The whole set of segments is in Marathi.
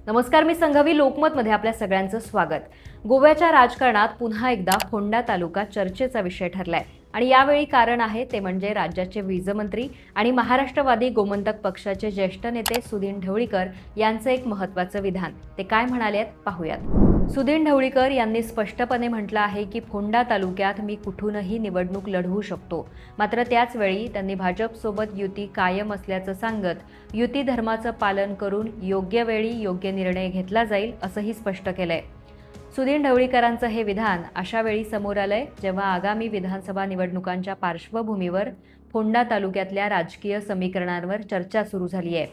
नमस्कार, मी संघवी लोकमतमध्ये आपल्या सगळ्यांचं स्वागत. गोव्याच्या राजकारणात पुन्हा एकदा फोंडा तालुका चर्चेचा विषय ठरलाय आणि यावेळी कारण आहे ते म्हणजे राज्याचे वीजमंत्री आणि महाराष्ट्रवादी गोमंतक पक्षाचे ज्येष्ठ नेते सुदीन ढवळीकर यांचं एक महत्त्वाचं विधान. ते काय म्हणालेत पाहूयात. सुदीन ढवळीकर यांनी स्पष्टपणे म्हटलं आहे की फोंडा तालुक्यात मी कुठूनही निवडणूक लढवू शकतो. मात्र त्याच वेळी त्यांनी भाजपसोबत युती कायम असल्याचं सांगत युती धर्माचं पालन करून योग्य वेळी योग्य निर्णय घेतला जाईल असंही स्पष्ट केलंय. सुदीन ढवळीकरांचं हे विधान अशा वेळी समोर आलंय जेव्हा आगामी विधानसभा निवडणुकांच्या पार्श्वभूमीवर फोंडा तालुक्यातल्या राजकीय समीकरणांवर चर्चा सुरू झाली आहे.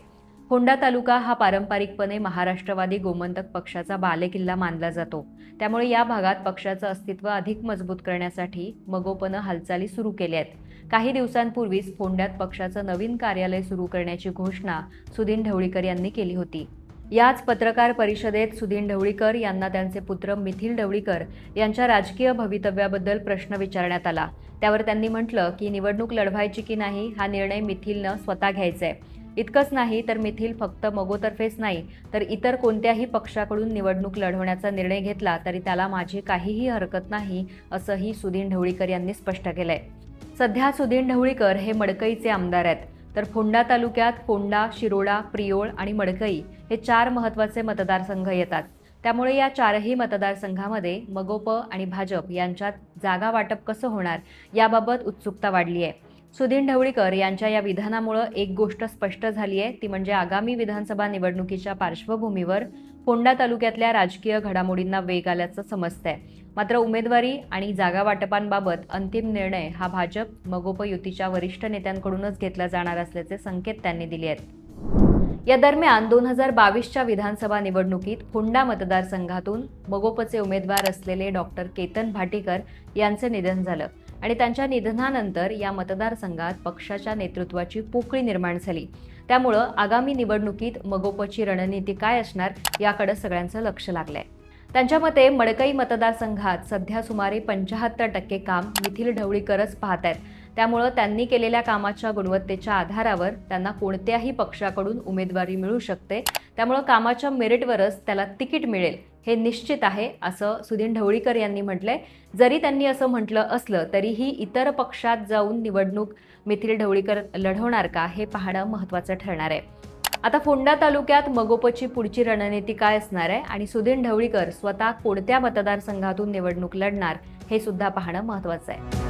फोंडा तालुका हा पारंपरिकपणे महाराष्ट्रवादी गोमंतक पक्षाचा बालेकिल्ला मानला जातो. त्यामुळे या भागात पक्षाचं अस्तित्व अधिक मजबूत करण्यासाठी मगोपनं हालचाली सुरू केल्या आहेत. काही दिवसांपूर्वीच फोंड्यात पक्षाचं नवीन कार्यालय सुरू करण्याची घोषणा सुदीन ढवळीकर यांनी केली होती. याच पत्रकार परिषदेत सुदीन ढवळीकर यांना त्यांचे पुत्र मिथिल ढवळीकर यांच्या राजकीय भवितव्याबद्दल प्रश्न विचारण्यात आला. त्यावर त्यांनी म्हटलं की निवडणूक लढवायची की नाही हा निर्णय मिथिलनं स्वतः घ्यायचा आहे. इतकंच नाही तर मिथिल फक्त मगोतर्फेच नाही तर इतर कोणत्याही पक्षाकडून निवडणूक लढवण्याचा निर्णय घेतला तरी त्याला माझी काहीही हरकत नाही असंही सुदीन ढवळीकर यांनी स्पष्ट केलंय. सध्या सुदीन ढवळीकर हे मडकईचे आमदार आहेत. तर फोंडा तालुक्यात फोंडा, शिरोडा, प्रियोळ आणि मडकई हे 4 महत्त्वाचे मतदारसंघ येतात. त्यामुळे या 4ही मतदारसंघामध्ये मगोप आणि भाजप यांच्यात जागा वाटप कसं होणार याबाबत उत्सुकता वाढली आहे. सुदीन ढवळीकर यांच्या या विधानामुळे एक गोष्ट स्पष्ट झाली आहे ती म्हणजे आगामी विधानसभा निवडणुकीच्या पार्श्वभूमीवर फोंडा तालुक्यातल्या राजकीय घडामोडींना वेग आल्याचं समजतंय. मात्र उमेदवारी आणि जागा वाटपांबाबत अंतिम निर्णय हा भाजप मगोप युतीच्या वरिष्ठ नेत्यांकडूनच घेतला जाणार असल्याचे संकेत त्यांनी दिले आहेत. या दरम्यान 2022च्या विधानसभा निवडणुकीत फोंडा मतदारसंघातून मगोपचे उमेदवार असलेले डॉक्टर केतन भाटीकर यांचं निधन झालं आणि त्यांच्या निधनानंतर या मतदारसंघात पक्षाच्या नेतृत्वाची पोकळी निर्माण झाली. त्यामुळं आगामी निवडणुकीत मगोपची रणनीती काय असणार याकडे सगळ्यांचं लक्ष लागलंय. त्यांच्या मते मडकई मतदारसंघात सध्या सुमारे 75% काम मिथिल ढवळीकरच पाहत आहेत. त्यामुळं त्यांनी केलेल्या कामाच्या गुणवत्तेच्या आधारावर त्यांना कोणत्याही पक्षाकडून उमेदवारी मिळू शकते. त्यामुळं कामाच्या मेरिटवरच त्याला तिकीट मिळेल हे निश्चित आहे असं सुदीन ढवळीकर यांनी म्हटलंय. जरी त्यांनी असं म्हटलं असलं तरीही इतर पक्षात जाऊन निवडणूक मिथिल ढवळीकर लढवणार का हे पाहणं महत्त्वाचं ठरणार आहे. आता फोंडा तालुक्यात मगोपची पुढची रणनीती काय असणार आहे आणि सुदीन ढवळीकर स्वतः कोणत्या मतदारसंघातून निवडणूक लढणार हे सुद्धा पाहणं महत्त्वाचं आहे.